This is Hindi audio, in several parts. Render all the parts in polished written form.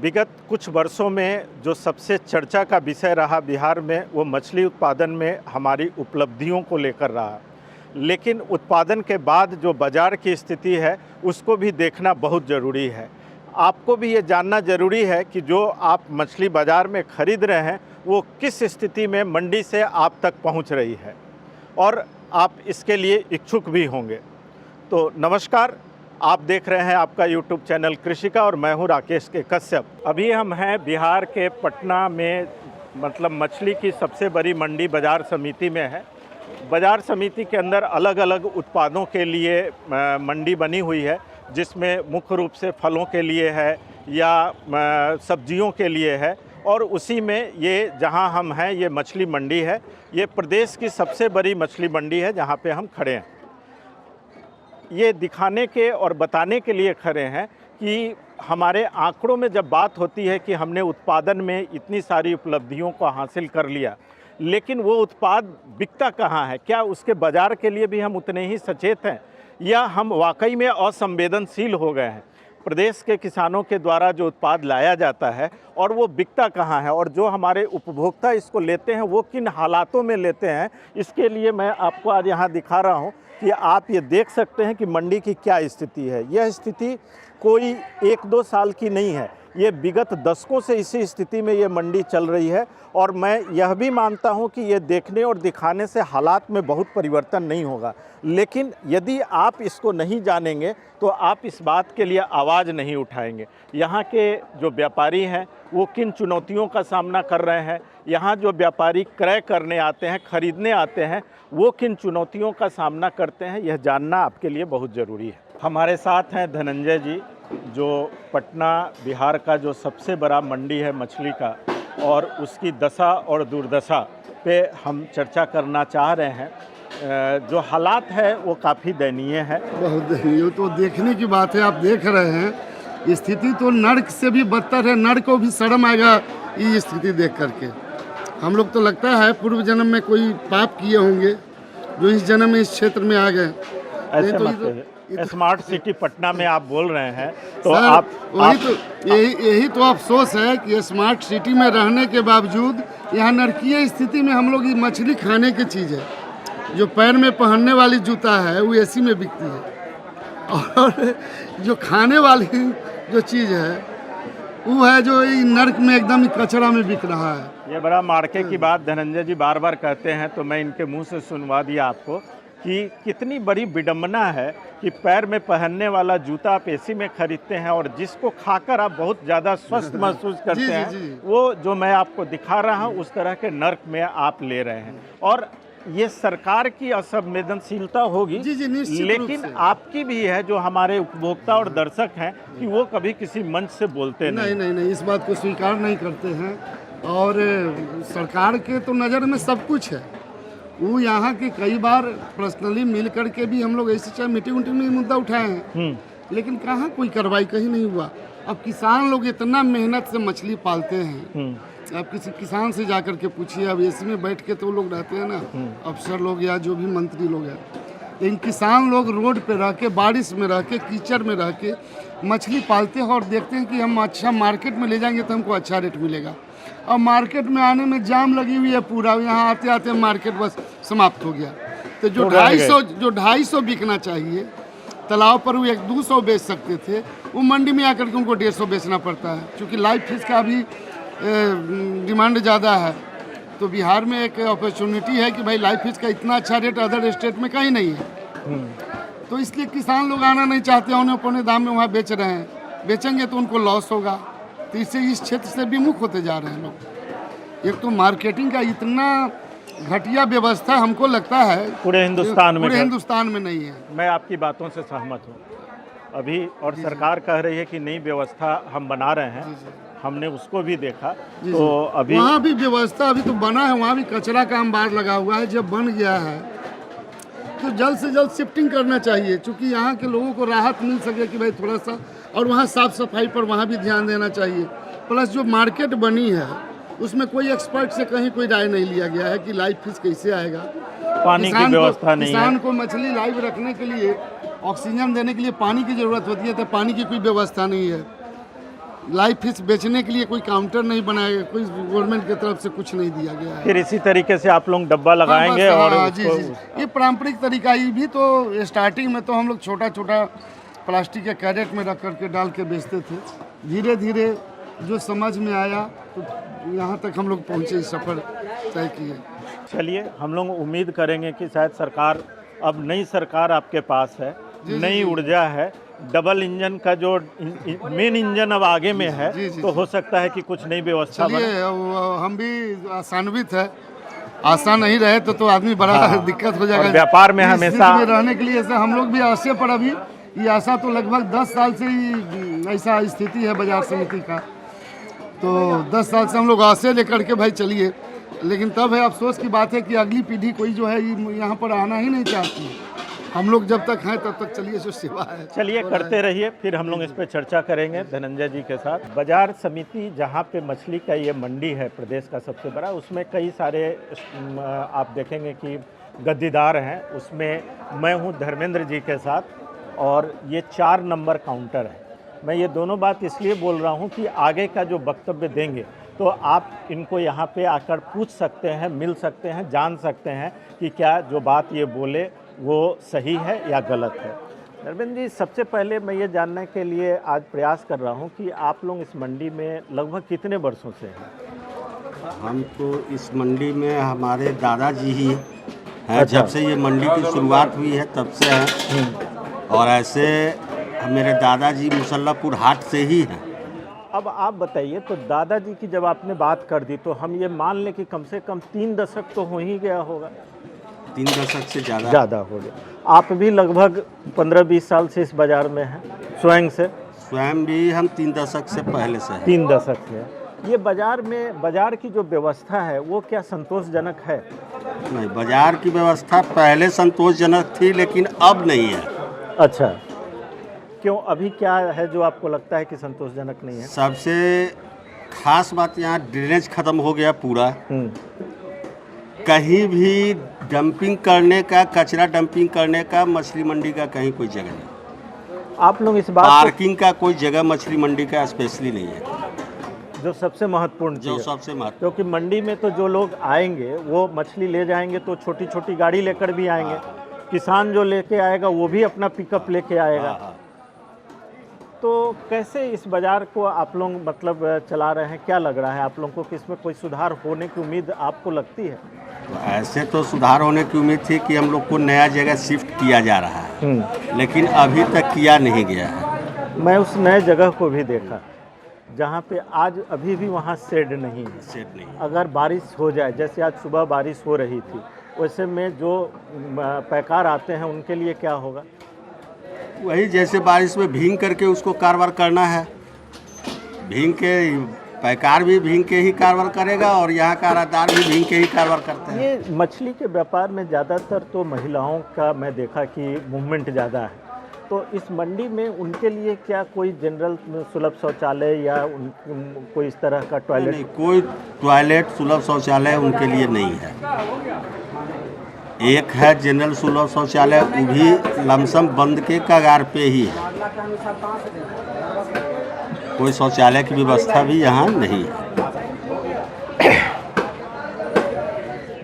विगत कुछ वर्षों में जो सबसे चर्चा का विषय रहा बिहार में, वो मछली उत्पादन में हमारी उपलब्धियों को लेकर रहा। लेकिन उत्पादन के बाद जो बाज़ार की स्थिति है उसको भी देखना बहुत ज़रूरी है। आपको भी ये जानना ज़रूरी है कि जो आप मछली बाज़ार में ख़रीद रहे हैं वो किस स्थिति में मंडी से आप तक पहुंच रही है, और आप इसके लिए इच्छुक भी होंगे। तो नमस्कार, आप देख रहे हैं आपका यूट्यूब चैनल कृषि का, और मैं हूं राकेश के कश्यप। अभी हम हैं बिहार के पटना में, मतलब मछली की सबसे बड़ी मंडी बाज़ार समिति में है। बाज़ार समिति के अंदर अलग अलग उत्पादों के लिए मंडी बनी हुई है, जिसमें मुख्य रूप से फलों के लिए है या सब्जियों के लिए है, और उसी में ये जहां हम हैं ये मछली मंडी है। ये प्रदेश की सबसे बड़ी मछली मंडी है जहां पे हम खड़े हैं। ये दिखाने के और बताने के लिए खड़े हैं कि हमारे आंकड़ों में जब बात होती है कि हमने उत्पादन में इतनी सारी उपलब्धियों को हासिल कर लिया, लेकिन वो उत्पाद बिकता कहाँ है? क्या उसके बाज़ार के लिए भी हम उतने ही सचेत हैं, या हम वाकई में असंवेदनशील हो गए हैं? प्रदेश के किसानों के द्वारा जो उत्पाद लाया जाता है और वो बिकता कहाँ है, और जो हमारे उपभोक्ता इसको लेते हैं वो किन हालातों में लेते हैं, इसके लिए मैं आपको आज यहाँ दिखा रहा हूँ कि आप ये देख सकते हैं कि मंडी की क्या स्थिति है। यह स्थिति कोई 1-2 साल की नहीं है, ये विगत दशकों से इसी स्थिति में ये मंडी चल रही है। और मैं यह भी मानता हूं कि ये देखने और दिखाने से हालात में बहुत परिवर्तन नहीं होगा, लेकिन यदि आप इसको नहीं जानेंगे तो आप इस बात के लिए आवाज़ नहीं उठाएंगे। यहाँ के जो व्यापारी हैं वो किन चुनौतियों का सामना कर रहे हैं, यहाँ जो व्यापारी क्रय करने आते हैं, खरीदने आते हैं, वो किन चुनौतियों का सामना करते हैं, यह जानना आपके लिए बहुत ज़रूरी है। हमारे साथ हैं धनंजय जी, जो पटना बिहार का जो सबसे बड़ा मंडी है मछली का, और उसकी दशा और दुर्दशा पे हम चर्चा करना चाह रहे हैं। जो हालात है वो काफ़ी दयनीय है। बहुत दयनीय, तो देखने की बात है। आप देख रहे हैं स्थिति तो नर्क से भी बदतर है। नर्क को भी शर्म आएगा ये स्थिति देख करके। हम लोग तो लगता है पूर्व जन्म में कोई पाप किए होंगे जो इस जन्म में इस क्षेत्र में आ गए। ऐसे स्मार्ट सिटी पटना में आप बोल रहे हैं, तो यही तो अफसोस है कि स्मार्ट सिटी में रहने के बावजूद यहाँ नरकीय स्थिति में हम लोग ये मछली खाने की चीज़ है। जो पैर में पहनने वाली जूता है वो एसी में बिकती है, और जो खाने वाली जो चीज़ है वो है जो नर्क में एकदम कचरा में बिक रहा है। ये बड़ा मार्के की बात धनंजय जी बार बार कहते हैं, तो मैं इनके मुंह से सुनवा दिया आपको कि कितनी बड़ी विडंबना है कि पैर में पहनने वाला जूता आप एसी में खरीदते हैं, और जिसको खाकर आप बहुत ज़्यादा स्वस्थ महसूस करते हैं, वो जो मैं आपको दिखा रहा हूँ उस तरह के नर्क में आप ले रहे हैं। और ये सरकार की असंवेदनशीलता होगी, लेकिन आपकी भी है, जो हमारे उपभोक्ता और दर्शक हैं, कि वो कभी किसी मंच से बोलते नहीं, इस बात को स्वीकार नहीं करते हैं। और सरकार के तो नज़र में सब कुछ है। वो यहाँ के कई बार पर्सनली मिल करके भी हम लोग ऐसे चाहे मीटिंग में मुद्दा उठाए हैं, लेकिन कहाँ कोई कार्रवाई कहीं नहीं हुआ। अब किसान लोग इतना मेहनत से मछली पालते हैं, आप किसी किसान से जाकर के पूछिए। अब एसी में बैठ के तो लोग रहते हैं ना, अफसर लोग या जो भी मंत्री लोग हैं, लेकिन किसान लोग रोड पे रह के, बारिश में रह के, कीचड़ में रह के मछली पालते हैं, और देखते हैं कि हम अच्छा मार्केट में ले जाएंगे तो हमको अच्छा रेट मिलेगा। अब मार्केट में आने में जाम लगी हुई है पूरा, यहाँ आते आते मार्केट बस समाप्त हो गया। तो जो 250 बिकना चाहिए तालाब पर, वो 100-200 बेच सकते थे, वो मंडी में आकर के उनको 150 बेचना पड़ता है, क्योंकि लाइव फिश का भी डिमांड ज़्यादा है। तो बिहार में एक अपॉर्चुनिटी है कि भाई लाइव फिश का इतना अच्छा रेट अदर स्टेट में कहीं नहीं है। तो इसलिए किसान लोग आना नहीं चाहते, उन्हें अपने दाम में वहाँ बेच रहे हैं। बेचेंगे तो उनको लॉस होगा, तो इससे इस क्षेत्र से विमुख होते जा रहे हैं लोग। एक तो मार्केटिंग का इतना घटिया व्यवस्था हमको लगता है पूरे हिंदुस्तान में नहीं है। मैं आपकी बातों से सहमत हूँ अभी, और सरकार कह रही है कि नई व्यवस्था हम बना रहे हैं। हमने उसको भी देखा, तो अभी वहाँ भी व्यवस्था अभी तो बना है, वहाँ भी कचरा का अंबार लगा हुआ है। जब बन गया है तो जल्द से जल्द शिफ्टिंग करना चाहिए, क्योंकि यहाँ के लोगों को राहत मिल सके कि भाई थोड़ा सा, और वहाँ साफ़ सफाई पर वहाँ भी ध्यान देना चाहिए। प्लस जो मार्केट बनी है उसमें कोई एक्सपर्ट से कहीं कोई राय नहीं लिया गया है कि लाइव फिश कैसे आएगा। पानी की व्यवस्था नहीं है। किसान को मछली लाइव रखने के लिए, ऑक्सीजन देने के लिए पानी की ज़रूरत होती है, तो पानी की कोई व्यवस्था नहीं है। लाइव फिश बेचने के लिए कोई काउंटर नहीं बनाया गया, कोई गवर्नमेंट की तरफ से कुछ नहीं दिया गया है। फिर इसी तरीके से आप लोग डब्बा लगाएंगे हाँ, और जी जी, ये पारंपरिक तरीका। ये भी तो स्टार्टिंग में तो हम लोग छोटा छोटा प्लास्टिक के कैरेट में रख करके डाल के बेचते थे। धीरे धीरे जो समझ में आया तो यहाँ तक हम लोग पहुँचे, सफ़र तय किए। चलिए, हम लोग उम्मीद करेंगे कि शायद सरकार, अब नई सरकार आपके पास है, नई ऊर्जा है, डबल इंजन का जो मेन इंजन अब आगे में है, तो हो सकता है कि कुछ नई व्यवस्था बने। चलिए, हम भी आसान्वित है, आसान नहीं रहे तो आदमी बड़ा दिक्कत हो जाएगा। व्यापार में हमेशा रहने के लिए ऐसे हम लोग भी आशे पर अभी ये आशा तो लगभग 10 साल से ही ऐसा स्थिति है बाजार समिति का, तो 10 साल से हम लोग आशे लेकर के भाई चलिए। लेकिन तब है अफसोस की बात है कि अगली पीढ़ी कोई जो है यहाँ पर आना ही नहीं चाहती। हम लोग जब तक हैं तब तक चलिए, जो सेवा है चलिए करते रहिए, फिर हम लोग इस पर चर्चा करेंगे धनंजय जी के साथ। बाजार समिति जहाँ पे मछली का ये मंडी है प्रदेश का सबसे बड़ा, उसमें कई सारे आप देखेंगे कि गद्दीदार हैं। उसमें मैं हूँ धर्मेंद्र जी के साथ, और ये 4 नंबर काउंटर है। मैं ये दोनों बात इसलिए बोल रहा हूँ कि आगे का जो वक्तव्य देंगे तो आप इनको यहाँ पे आकर पूछ सकते हैं, मिल सकते हैं, जान सकते हैं कि क्या जो बात ये बोले वो सही है या गलत है। धर्मेंद्र जी, सबसे पहले मैं ये जानने के लिए आज प्रयास कर रहा हूँ कि आप लोग इस मंडी में लगभग कितने वर्षों से हैं? हम तो इस मंडी में हमारे दादाजी ही हैं। अच्छा। जब से ये मंडी की शुरुआत हुई है तब से हैं, और ऐसे मेरे दादाजी मुसल्लापुर हाट से ही हैं। अब आप बताइए, तो दादाजी की जब आपने बात कर दी तो हम ये मान लें कि कम से कम 3 दशक तो हो ही गया होगा। 3 दशक से ज़्यादा हो गया। आप भी लगभग 15-20 साल से इस बाज़ार में हैं स्वयं से? स्वयं भी हम 3 दशक से पहले से हैं। 3 दशक से। ये बाज़ार में, बाज़ार की जो व्यवस्था है वो क्या संतोषजनक है? नहीं, बाज़ार की व्यवस्था पहले संतोषजनक थी, लेकिन अब नहीं है। अच्छा, क्यों? अभी क्या है जो आपको लगता है कि संतोषजनक नहीं है? सबसे खास बात, यहाँ ड्रेनेज खत्म हो गया पूरा। कहीं भी डंपिंग करने का, कचरा डंपिंग करने का मछली मंडी का कहीं कोई जगह नहीं। आप लोग इस बात पार्किंग का कोई जगह मछली मंडी का स्पेशली नहीं है, जो सबसे महत्वपूर्ण जो चीज़ है। सबसे महत्वपूर्ण। क्योंकि मंडी में तो जो लोग आएंगे वो मछली ले जाएंगे तो छोटी छोटी गाड़ी लेकर भी आएंगे। किसान जो लेके आएगा वो भी अपना पिकअप लेके आएगा। तो कैसे इस बाज़ार को आप लोग मतलब चला रहे हैं? क्या लग रहा है आप लोगों को कि इसमें कोई सुधार होने की उम्मीद आपको लगती है? तो ऐसे तो सुधार होने की उम्मीद थी कि हम लोग को नया जगह शिफ्ट किया जा रहा है, लेकिन अभी तक किया नहीं गया है। मैं उस नए जगह को भी देखा जहाँ पे आज अभी भी वहाँ शेड नहीं है। शेड नहीं। अगर बारिश हो जाए, जैसे आज सुबह बारिश हो रही थी, वैसे में जो पैकार आते हैं उनके लिए क्या होगा? वही जैसे बारिश में भींग करके उसको कारोबार करना है। भींग के पैकार भी भींग के ही कारोबार करेगा, और यहाँ का आड़तदार भी भींग के ही कारोबार करते हैं। ये मछली के व्यापार में ज़्यादातर तो महिलाओं का मैं देखा कि मूवमेंट ज़्यादा है, तो इस मंडी में उनके लिए क्या कोई जनरल सुलभ शौचालय या कोई इस तरह का टॉयलेट? नहीं, कोई टॉयलेट सुलभ शौचालय उनके लिए नहीं है। एक है जनरल सुलभ शौचालय, वो भी लमसम बंद के कगार पे ही है। कोई शौचालय की व्यवस्था भी यहाँ नहीं है।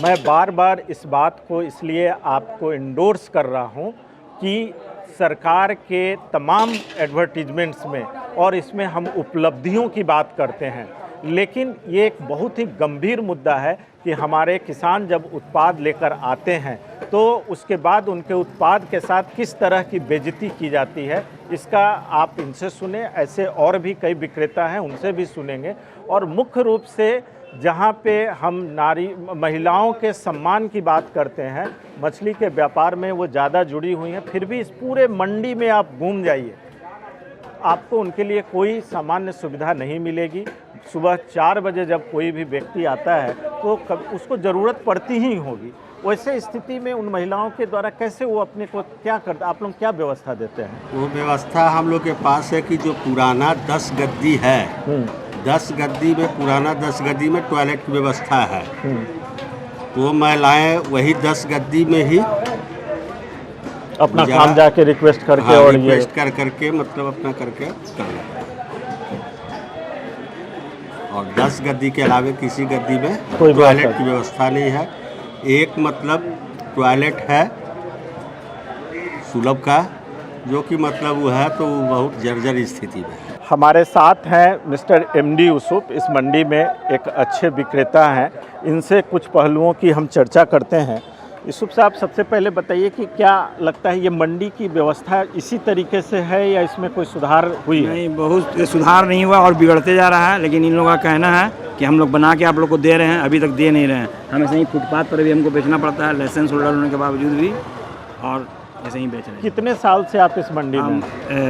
मैं बार बार इस बात को इसलिए आपको इंडोर्स कर रहा हूँ कि सरकार के तमाम एडवर्टीजमेंट्स में और इसमें हम उपलब्धियों की बात करते हैं, लेकिन ये एक बहुत ही गंभीर मुद्दा है कि हमारे किसान जब उत्पाद लेकर आते हैं तो उसके बाद उनके उत्पाद के साथ किस तरह की बेइज्जती की जाती है, इसका आप इनसे सुने। ऐसे और भी कई विक्रेता हैं, उनसे भी सुनेंगे। और मुख्य रूप से जहाँ पे हम महिलाओं के सम्मान की बात करते हैं, मछली के व्यापार में वो ज़्यादा जुड़ी हुई हैं, फिर भी इस पूरे मंडी में आप घूम जाइए, आपको उनके लिए कोई सामान्य सुविधा नहीं मिलेगी। सुबह 4 बजे जब कोई भी व्यक्ति आता है तो उसको ज़रूरत पड़ती ही होगी। वैसे स्थिति में उन महिलाओं के द्वारा कैसे वो अपने को क्या करते, आप लोग क्या व्यवस्था देते हैं? वो व्यवस्था हम लोग के पास है कि जो पुराना 10 गद्दी है, 10 गद्दी में, पुराना 10 गद्दी में टॉयलेट की व्यवस्था है। वो महिलाएं वही 10 गद्दी में ही अपना काम जाके रिक्वेस्ट करके, और रिक्वेस्ट कर करके मतलब अपना करके कर लेते हैं। और 10 गद्दी के अलावे किसी गद्दी में कोई टॉयलेट व्यवस्था की व्यवस्था नहीं है। एक मतलब टॉयलेट है सुलभ का, जो कि मतलब वो है तो वो बहुत जर्जर स्थिति में है। हमारे साथ हैं मिस्टर एमडी यूसुफ, इस मंडी में एक अच्छे विक्रेता हैं। इनसे कुछ पहलुओं की हम चर्चा करते हैं। यूसुफ साहब, सबसे पहले बताइए कि क्या लगता है ये मंडी की व्यवस्था इसी तरीके से है या इसमें कोई सुधार हुई है? नहीं, बहुत सुधार नहीं हुआ और बिगड़ते जा रहा है। लेकिन इन लोगों का कहना है कि हम लोग बना के आप लोग को दे रहे हैं, अभी तक दे नहीं रहे हैं। हमें सही फुटपाथ पर भी हमको बेचना पड़ता है, लाइसेंस होल्डर होने के बावजूद भी, और ऐसे ही बेच रहे हैं। कितने साल से आप इस मंडी में?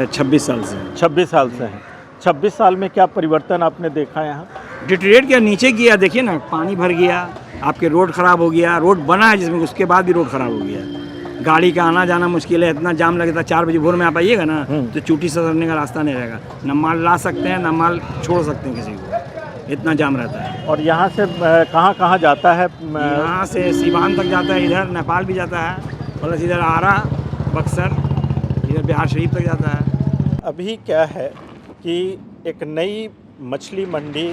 26 साल से। 26 साल से हैं। 26 साल में क्या परिवर्तन आपने देखा यहाँ? डिटेरिएट किया, नीचे किया, देखिए ना, पानी भर गया, आपके रोड ख़राब हो गया। रोड बना है जिसमें, उसके बाद भी रोड ख़राब हो गया। गाड़ी का आना जाना मुश्किल है, इतना जाम लगता है। 4 बजे भोर में आप आइएगा ना तो चूटी से उतरने का रास्ता नहीं रहेगा। न माल ला सकते हैं, न माल छोड़ सकते हैं किसी को, इतना जाम रहता है। और यहाँ से कहाँ कहाँ जाता है? यहाँ से सीवान तक जाता है, इधर नेपाल भी जाता है, प्लस इधर आरा, बक्सर, इधर बिहार शरीफ तक जाता है। अभी क्या है कि एक नई मछली मंडी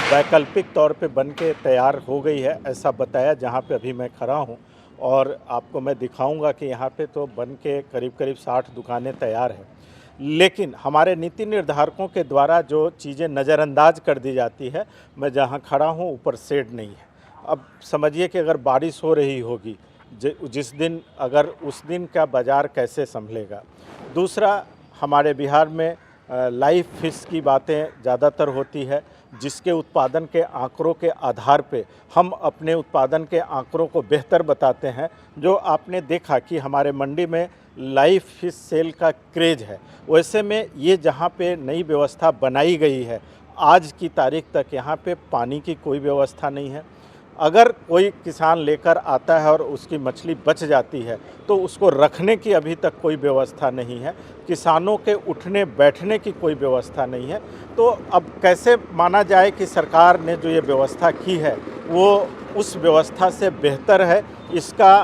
वैकल्पिक तौर पे बन के तैयार हो गई है, ऐसा बताया, जहाँ पे अभी मैं खड़ा हूँ। और आपको मैं दिखाऊंगा कि यहाँ पे तो बन के करीब करीब 60 दुकानें तैयार हैं। लेकिन हमारे नीति निर्धारकों के द्वारा जो चीज़ें नज़रअंदाज कर दी जाती है, मैं जहाँ खड़ा हूँ ऊपर शेड नहीं है। अब समझिए कि अगर बारिश हो रही होगी जिस दिन, अगर उस दिन का बाज़ार कैसे संभलेगा। दूसरा, हमारे बिहार में लाइव फिश की बातें ज़्यादातर होती है, जिसके उत्पादन के आंकड़ों के आधार पे हम अपने उत्पादन के आंकड़ों को बेहतर बताते हैं। जो आपने देखा कि हमारे मंडी में लाइव फिश सेल का क्रेज है, वैसे में ये जहाँ पे नई व्यवस्था बनाई गई है, आज की तारीख तक यहाँ पे पानी की कोई व्यवस्था नहीं है। अगर कोई किसान लेकर आता है और उसकी मछली बच जाती है तो उसको रखने की अभी तक कोई व्यवस्था नहीं है। किसानों के उठने बैठने की कोई व्यवस्था नहीं है। तो अब कैसे माना जाए कि सरकार ने जो ये व्यवस्था की है वो उस व्यवस्था से बेहतर है? इसका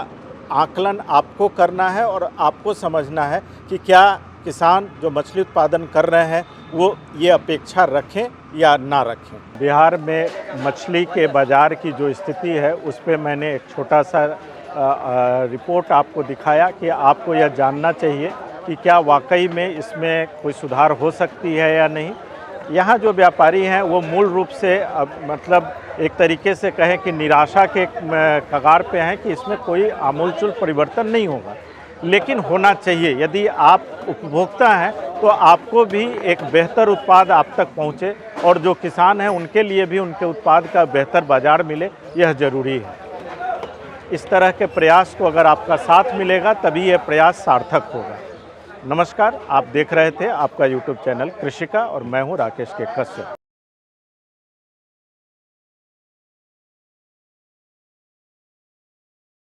आकलन आपको करना है और आपको समझना है कि क्या किसान जो मछली उत्पादन कर रहे हैं वो ये अपेक्षा रखें या ना रखें। बिहार में मछली के बाज़ार की जो स्थिति है उस पे मैंने एक छोटा सा रिपोर्ट आपको दिखाया कि आपको यह जानना चाहिए कि क्या वाकई में इसमें कोई सुधार हो सकती है या नहीं। यहाँ जो व्यापारी हैं वो मूल रूप से मतलब एक तरीके से कहें कि निराशा के कगार पे हैं कि इसमें कोई आमूलचूल परिवर्तन नहीं होगा, लेकिन होना चाहिए। यदि आप उपभोक्ता हैं तो आपको भी एक बेहतर उत्पाद आप तक पहुँचे और जो किसान हैं उनके लिए भी उनके उत्पाद का बेहतर बाज़ार मिले, यह ज़रूरी है। इस तरह के प्रयास को अगर आपका साथ मिलेगा तभी यह प्रयास सार्थक होगा। नमस्कार, आप देख रहे थे आपका YouTube चैनल कृषिका और मैं हूँ राकेश के कश्यप।